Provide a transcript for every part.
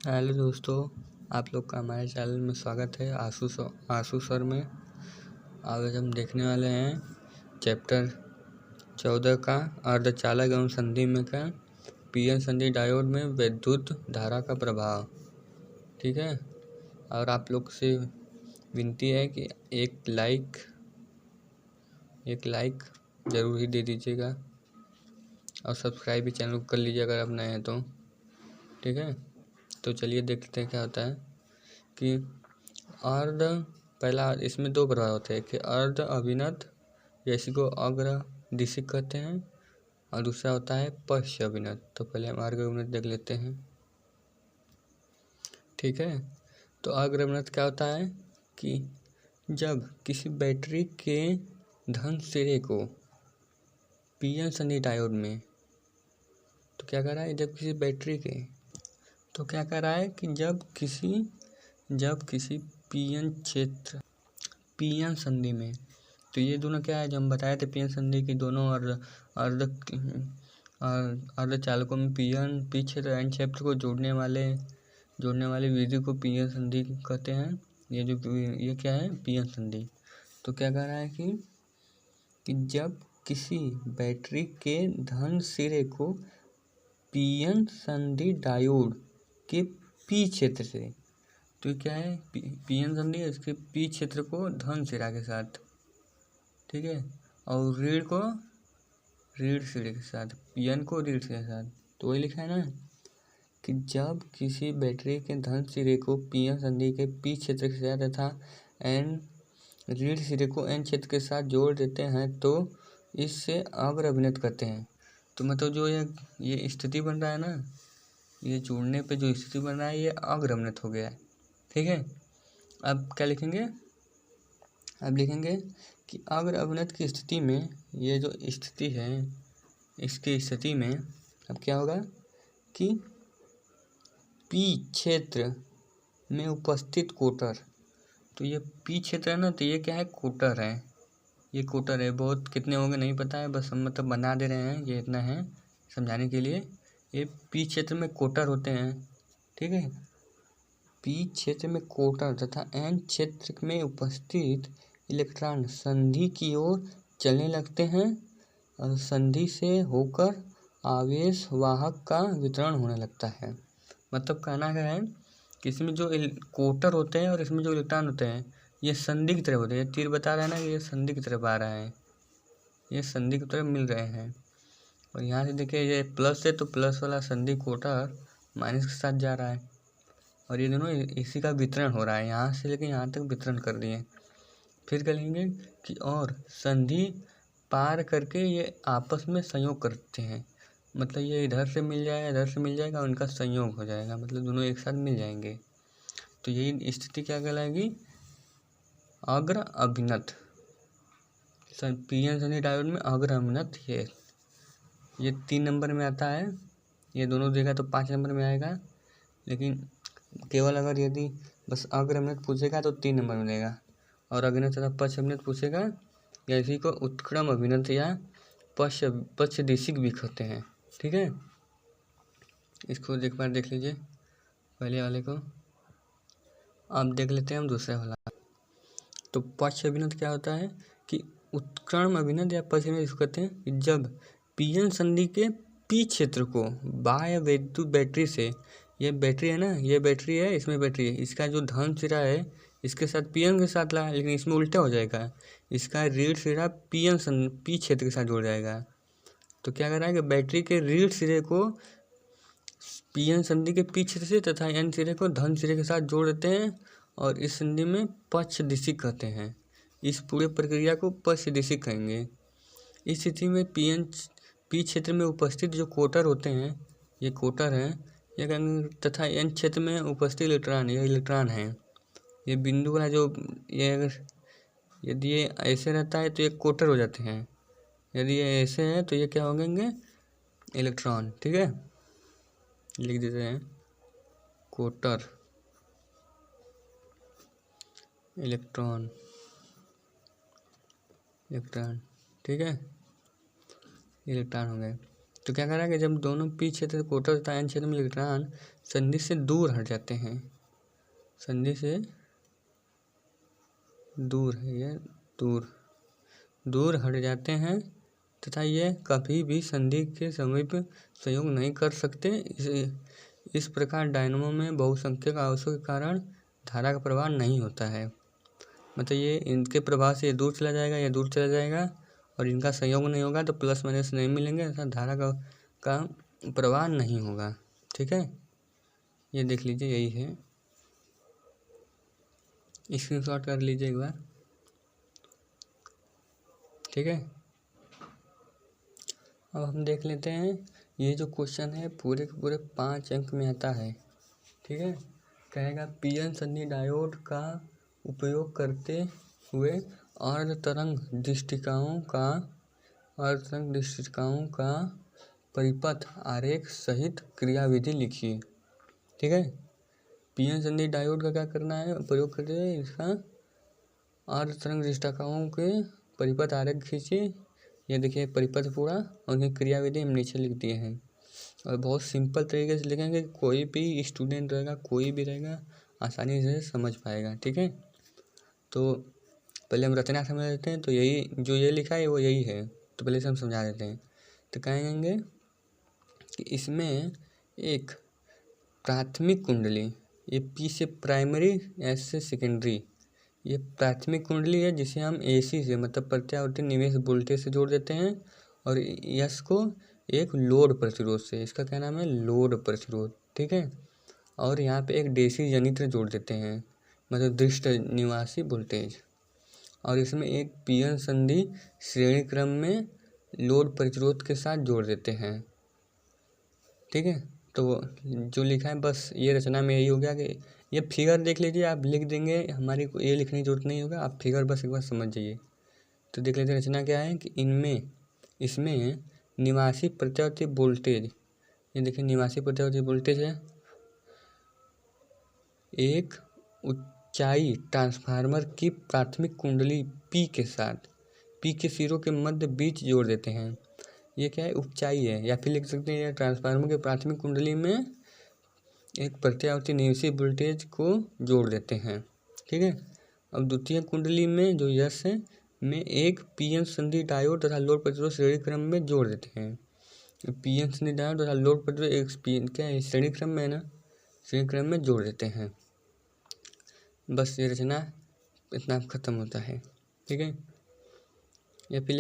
Hello दोस्तों, आप लोग का हमारे चैनल में स्वागत है। आशु सर में आज हम देखने वाले हैं चैप्टर 14 का अर्धचालक एवं संधि में का पीएन संधि डायोड में विद्युत धारा का प्रभाव। ठीक है, और आप लोग से विनती है कि एक लाइक ज़रूर ही दे दीजिएगा और सब्सक्राइब भी चैनल को कर लीजिए अगर आप नए हैं तो। ठीक है, तो चलिए देखते हैं क्या होता है कि पहला इसमें दो प्रभाव होते हैं कि अर्ध अभिनत, जैसे को अग्र दिशिक कहते हैं, और दूसरा होता है पश्च अभिनत। तो पहले हम अर्ध अभिनत देख लेते हैं। ठीक है, तो अग्र अभिनत क्या होता है कि जब किसी बैटरी के धन सिरे को पीएन संधि डायोड में, तो क्या कर रहा है, जब किसी बैटरी के, तो क्या कर रहा है कि जब किसी पीएन संधि में, तो ये दोनों क्या है, जो हम बताए थे पीएन संधि की दोनों अर्धचालकों में पी क्षेत्र एन क्षेत्र को जोड़ने वाले विधि को पीएन संधि कहते हैं। ये क्या है, पीएन संधि। तो क्या कह रहा है कि जब किसी बैटरी के धन सिरे को पीएन संधि डायोड के पी क्षेत्र से, तो क्या है, पीएन संधि है, इसके पी क्षेत्र को धन सिरा के साथ, ठीक है, और ऋण सिरे के साथ, पीएन को ऋण सिरे के साथ। तो वही लिखा है ना कि जब किसी बैटरी के धन सिरे को पीएन संधि के पी क्षेत्र के साथ तथा एन ऋण सिरे को एन क्षेत्र के साथ जोड़ देते हैं तो इससे अग्र अभिनत करते हैं। तो मतलब जो ये स्थिति बन रहा है ना, ये जोड़ने पे जो स्थिति बन रहा है ये अग्र अभिनत हो गया है। ठीक है, अब क्या लिखेंगे, अब लिखेंगे कि अग्र अभिनत की स्थिति में, ये जो स्थिति है इसकी स्थिति में अब क्या होगा कि पी क्षेत्र में उपस्थित कोटर, तो ये पी क्षेत्र है ना, तो ये क्या है, कोटर है, ये कोटर है। बहुत कितने होंगे नहीं पता है, बस हम मतलब बना दे रहे हैं, ये इतना है समझाने के लिए। ये पी क्षेत्र में कोटर होते हैं। ठीक है, पी क्षेत्र में कोटर तथा एन क्षेत्र में उपस्थित इलेक्ट्रॉन संधि की ओर चलने लगते हैं और संधि से होकर आवेश वाहक का वितरण होने लगता है। मतलब कहना क्या है कि इसमें जो कोटर होते हैं और इसमें जो इलेक्ट्रॉन होते हैं ये संधि की तरफ होते हैं। तीर बता रहा है ना कि ये संधि की तरफ आ रहा है, ये संधि की तरफ मिल रहे हैं। और यहाँ से देखिए ये प्लस है, तो प्लस वाला संधि कोटर माइनस के साथ जा रहा है और ये दोनों इसी का वितरण हो रहा है, यहाँ से लेकर यहाँ तक वितरण कर दिए। फिर कहेंगे कि और संधि पार करके ये आपस में संयोग करते हैं। मतलब ये इधर से मिल जाएगा, इधर से मिल जाएगा, उनका संयोग हो जाएगा, मतलब दोनों एक साथ मिल जाएंगे। तो यही स्थिति क्या कहलाएगी, अग्र अभिनत। पीएन संधि डायोड में अग्र अभिनत ये 3 नंबर में आता है। ये दोनों देगा तो 5 नंबर में आएगा, लेकिन केवल अगर यदि बस अग्र अभिनत पूछेगा तो 3 नंबर में देगा, और अभिनत तथा पश्च अभिनत पूछेगा या इसी को उत्क्रम अभिनत या पश्च दिशिक भी कहते हैं। ठीक है, इसको एक बार देख लीजिए पहले वाले को। अब देख लेते हैं हम दूसरा वाला। तो पश्च अभिनत क्या होता है कि उत्क्रम अभिनत या पश्च अभिनत इसको कहते हैं कि जब पीएन संधि के पी क्षेत्र को बाह्य विद्युत बैटरी से, ये बैटरी है ना, ये बैटरी है, इसमें बैटरी है, इसका जो धन सिरा है इसके साथ पीएन के साथ ला, लेकिन इसमें उल्टा हो जाएगा, इसका ऋण सिरा पी क्षेत्र के साथ जुड़ जाएगा। तो क्या कर रहा है कि बैटरी के ऋण सिरे को पीएन संधि के पी क्षेत्र से तथा एन सिरे को धन सिरे के साथ जोड़ देते हैं और इस संधि में पश्च दिशिक कहते हैं। इस पूरे प्रक्रिया को पश्च दिशिक कहेंगे। इस स्थिति में पी क्षेत्र में उपस्थित जो कोटर होते हैं, ये कोटर हैं, ये कहेंगे, तथा एन क्षेत्र में उपस्थित इलेक्ट्रॉन, ये इलेक्ट्रॉन है। ये बिंदु वाला जो ये अगर यदि ये ऐसे रहता है तो ये कोटर हो जाते हैं, यदि ये ऐसे है तो ये क्या हो जाएंगे, इलेक्ट्रॉन। ठीक है, लिख देते हैं कोटर, इलेक्ट्रॉन। ठीक है, इलेक्ट्रॉन हो गए। तो क्या कर रहा है कि जब दोनों पी क्षेत्र कोटर तथा एन क्षेत्र में इलेक्ट्रॉन संधि से दूर हट जाते हैं, संधि से दूर है, ये दूर हट जाते हैं तथा ये कभी भी संधि के समीप संयोग नहीं कर सकते। इस प्रकार डायनमो में बहुसंख्यक आवेशों के कारण धारा का प्रवाह नहीं होता है। मतलब ये इनके प्रवाह से ये दूर चला जाएगा, ये दूर चला जाएगा और इनका संयोग नहीं होगा तो प्लस माइनस नहीं मिलेंगे, ऐसा धारा का प्रवाह नहीं होगा। ठीक है, ये देख लीजिए, यही है, स्क्रीनशॉट कर लीजिए एक बार। ठीक है, अब हम देख लेते हैं, ये जो क्वेश्चन है पूरे के पूरे 5 अंक में आता है। ठीक है, कहेगा पीएन संधि डायोड का उपयोग करते हुए अर्ध तरंग दृष्टिकाओं का परिपथ आरेख सहित क्रियाविधि लिखिए। ठीक है, पीएन संधि डायोड का क्या करना है, प्रयोग करते हुए इसका अर्ध तरंग दृष्टिकाओं के परिपथ आरेख खींचिए। ये देखिए परिपथ पूरा, और उनकी क्रियाविधि हम नीचे लिख दिए हैं और बहुत सिंपल तरीके से लिखेंगे, कोई भी स्टूडेंट रहेगा, कोई भी रहेगा, आसानी से समझ पाएगा। ठीक है, तो पहले हम रचना समझ लेते हैं। तो यही जो ये लिखा है वो यही है, तो पहले से हम समझा देते हैं। तो कहेंगे कि इसमें एक प्राथमिक कुंडली, ये पी से प्राइमरी, एस से सेकेंडरी, ये प्राथमिक कुंडली है जिसे हम एसी से मतलब प्रत्यावर्ती निवेश वोल्टेज से जोड़ देते हैं, और यस को एक लोड प्रतिरोध से, इसका क्या नाम है, लोड प्रतिरोध। ठीक है, और यहाँ पे एक डीसी जनित्र जोड़ देते हैं, मतलब दृष्ट निवासी वोल्टेज, और इसमें एक पीएन संधि श्रेणी क्रम में लोड प्रतिरोध के साथ जोड़ देते हैं। ठीक है, तो जो लिखा है बस ये रचना में यही हो गया कि ये फिगर देख लीजिए, आप लिख देंगे, हमारी को ये लिखने की जरूरत नहीं होगा, आप फिगर बस एक बार समझ जाइए। तो देख लेते हैं रचना क्या है कि इसमें निवासी प्रत्यावर्ती वोल्टेज, ये देखिए निवासी प्रत्यावर्ती वोल्टेज है, एक ऊंचाई ट्रांसफार्मर की प्राथमिक कुंडली पी के साथ पी के सिरों के मध्य बीच जोड़ देते हैं। ये क्या है, ऊंचाई है, या फिर लिख सकते हैं ट्रांसफार्मर के प्राथमिक कुंडली में एक प्रत्यावर्ती निवेशी वोल्टेज को जोड़ देते हैं। ठीक है, अब द्वितीय कुंडली में जो यस है में एक पीएन संधि डायोड तथा लोड प्रतिरोध श्रेणी क्रम में जोड़ देते हैं। पीएन संधि डायोड तथा लोड प्रतिरोध एक क्या है, श्रेणी क्रम में है ना, श्रेणी क्रम में जोड़ देते हैं। बस ये रचना इतना खत्म होता है। ठीक है, या फिर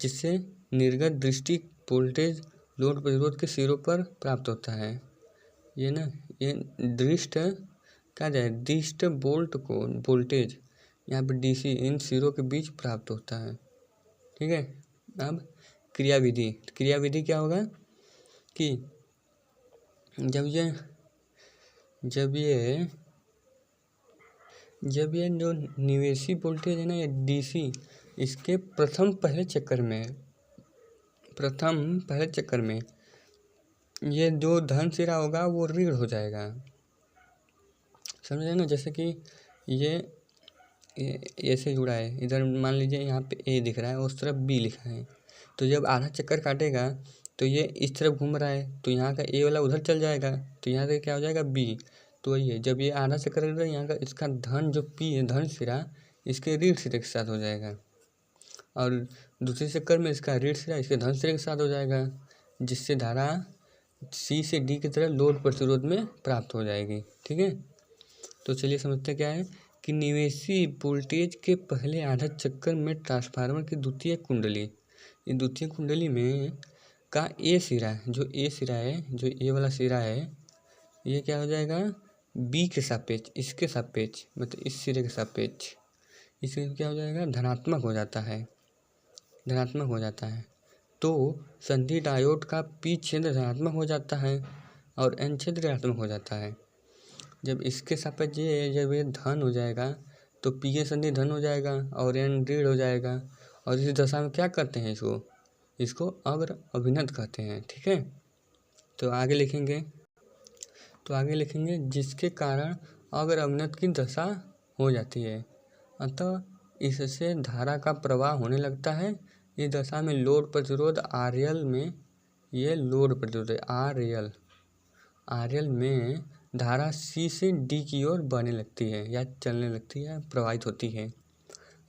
जिससे निर्गत दृष्टि वोल्टेज लोड प्रतिरोध के सिरों पर प्राप्त होता है। ये ना, ये दृष्ट क्या जाए, दृष्ट बोल्ट को वोल्टेज यहाँ पर डीसी इन सिरों के बीच प्राप्त होता है। ठीक है, अब क्रियाविधि क्या होगा कि जब ये जो निवेशी वोल्टेज है ना, ये डीसी, इसके प्रथम पहले चक्कर में ये जो धन सिरा होगा वो ऋण हो जाएगा। समझे ना, जैसे कि ये ऐसे जुड़ा है, इधर मान लीजिए यहाँ पे ए दिख रहा है, उस तरफ बी लिखा है, तो जब आधा चक्कर काटेगा तो ये इस तरफ घूम रहा है, तो यहाँ का ए वाला उधर चल जाएगा, तो यहाँ से क्या हो जाएगा बी। तो वही है, जब ये आधा चक्कर काटेगा यहाँ का इसका धन जो पी है, धन सिरा इसके ऋण सिरे के साथ हो जाएगा, और दूसरे चक्कर में इसका ऋण सिरा इसके धन सिरे के साथ हो जाएगा, जिससे धारा सी से डी की तरह लोड प्रतिरोध में प्राप्त हो जाएगी। ठीक है, तो चलिए समझते क्या है कि निवेशी वोल्टेज के पहले आधा चक्कर में ट्रांसफार्मर की द्वितीय कुंडली में का ए सिरा है, जो ए वाला सिरा है, ये क्या हो जाएगा, बी के सापेक्ष, इसके सापेक्ष, मतलब इस सिरे के सापेक्ष, इससे क्या हो जाएगा, धनात्मक हो जाता है। तो संधि डायोड का पी क्षेत्र धनात्मक हो जाता है और एन क्षेत्र ऋणात्मक हो जाता है। जब इसके सापेक्ष जब ये धन हो जाएगा तो पी ए संधि धन हो जाएगा और एन ऋण हो जाएगा, और इस दशा में क्या करते हैं, इसको अग्र अभिनत कहते हैं। ठीक है, तो आगे लिखेंगे जिसके कारण अग्र अभिनत की दशा हो जाती है, अतः इससे धारा का प्रवाह होने लगता है। इस दशा में लोड प्रतिरोध RL में, ये लोड प्रतिरोध है RL, RL में धारा C से D की ओर बहने लगती है या चलने लगती है, प्रवाहित होती है।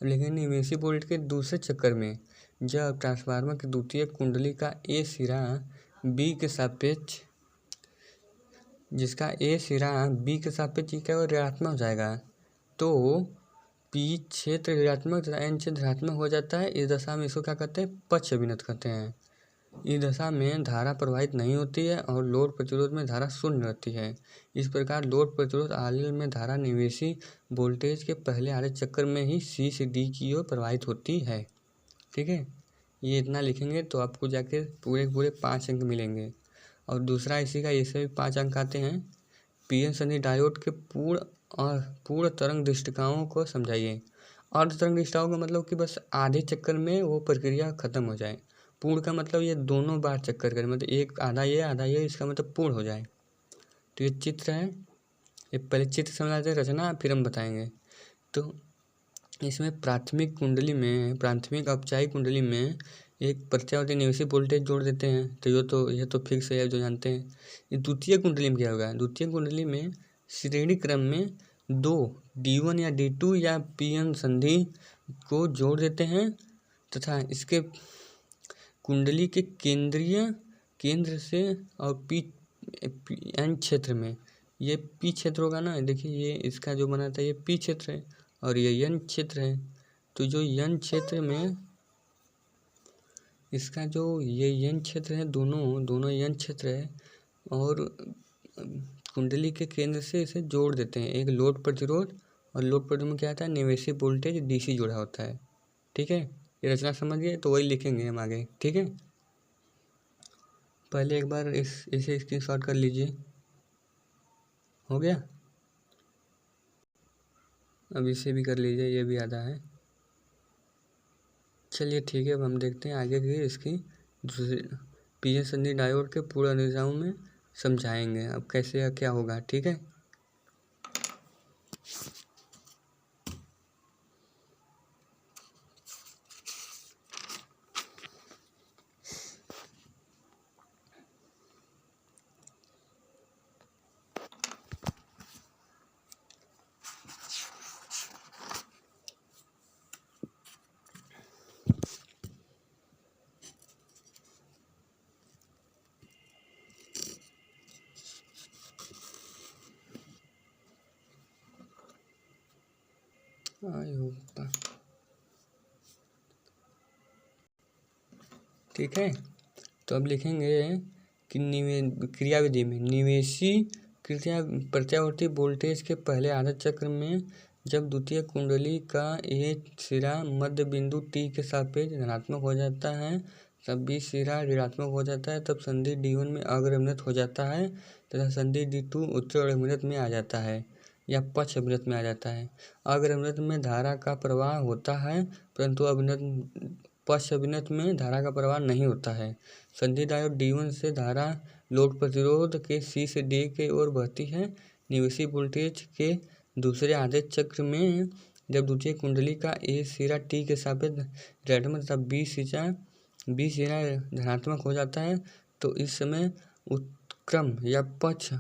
लेकिन निवेशी बोल्ट के दूसरे चक्कर में जब ट्रांसफार्मर की द्वितीय कुंडली का A सिरा B के सापेक्ष जिसका A सिरा B के सापेक्ष क्या होगा, ऋणात्मक हो जाएगा, तो P क्षेत्र ऋणात्मक तथा N क्षेत्र धनात्मक हो जाता है। इस दशा में इसको क्या कहते हैं, पक्ष अभिनत कहते हैं। इस दशा में धारा प्रवाहित नहीं होती है और लोड प्रतिरोध में धारा शून्य रहती है। इस प्रकार लोड प्रतिरोध RL में धारा निवेशी वोल्टेज के पहले आधे चक्कर में ही C से D की ओर प्रवाहित होती है। ठीक है, ये इतना लिखेंगे तो आपको जाके पूरे 5 अंक मिलेंगे। और दूसरा इसी का इससे भी 5 अंक आते हैं। पीएन संधि डायोड के पूर्ण तरंग दृष्टिकाओं को समझाइए। अर्ध तरंग दृष्टिकाओं का मतलब कि बस आधे चक्कर में वो प्रक्रिया खत्म हो जाए। पूर्ण का मतलब ये दोनों बार चक्कर करें, मतलब एक आधा ये इसका मतलब पूर्ण हो जाए। तो ये चित्र है, ये पहले चित्र समझाते हैं, रचना फिर हम बताएंगे। तो इसमें प्राथमिक औपचारिक कुंडली में एक प्रत्यावर्ती निवेशी वोल्टेज जोड़ देते हैं। तो ये तो फिक्स है जो जानते हैं। ये द्वितीय कुंडली में क्या होगा, द्वितीय कुंडली में श्रेणी क्रम में 2 D1 या D2 या PN संधि को जोड़ देते हैं तथा इसके कुंडली के केंद्र से और N क्षेत्र में, ये P क्षेत्र होगा ना, देखिए ये इसका जो बना था ये P क्षेत्र है और ये N क्षेत्र है। तो जो N क्षेत्र में इसका जो ये N क्षेत्र है, दोनों N क्षेत्र है और कुंडली के केंद्र से इसे जोड़ देते हैं। एक लोड प्रतिरोध और लोड प्रतिरोध में क्या आता है, निवेशी वोल्टेज DC जुड़ा होता है। ठीक है, ये रचना समझ गए तो वही लिखेंगे हम आगे। ठीक है, पहले एक बार इसे स्क्रीनशॉट कर लीजिए। हो गया, अब इसे भी कर लीजिए, ये भी आधा है। चलिए ठीक है, अब हम देखते हैं आगे की इसकी पीएन संधि डायोड के पूर्ण अनुजाओं में समझाएंगे अब कैसे क्या होगा। ठीक है, ठीक है। तो अब लिखेंगे कि क्रियाविधि में निवेशी प्रत्यावर्ती वोल्टेज के पहले आधा चक्र में जब द्वितीय कुंडली का एक सिरा मध्य बिंदु T के सापेक्ष धनात्मक हो जाता है, तब B सिरा ऋणात्मक हो जाता है, तब संधि D1 में अग्रअभिनत हो जाता है तथा संधि D2 उत्तर अभिनत में आ जाता है या पक्ष अभिनत में आ जाता है। अग्रअभिनत में धारा का प्रवाह होता है परंतु पक्ष अभिनत में धारा का प्रवाह नहीं होता है। संधि डायोड D1 से धारा लोड प्रतिरोध के C से D के ओर बहती है। निवेशी वोल्टेज के दूसरे आधे चक्र में जब द्वितीय कुंडली का A सिरा T के सापेक्ष ऋणात्मक तथा B सिरा धनात्मक हो जाता है, तो इस समय उत्क्रम या पक्ष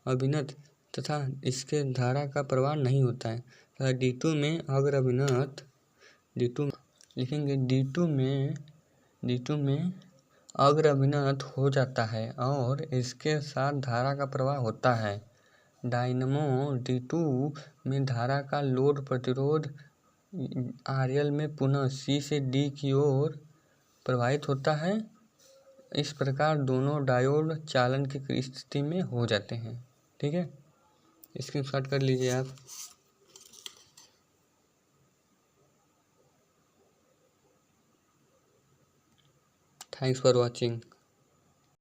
अभिनत तथा इसके धारा का प्रवाह नहीं होता है तथा D2 में अग्रअभिनत लिखेंगे D2 में अग्रअभिनत हो जाता है और इसके साथ धारा का प्रवाह होता है। डायनमो D2 में धारा का लोड प्रतिरोध RL में पुनः C से D की ओर प्रवाहित होता है। इस प्रकार दोनों डायोड चालन की स्थिति में हो जाते हैं। ठीक है, स्क्रीनशॉट कर लीजिए आप। Thanks for watching.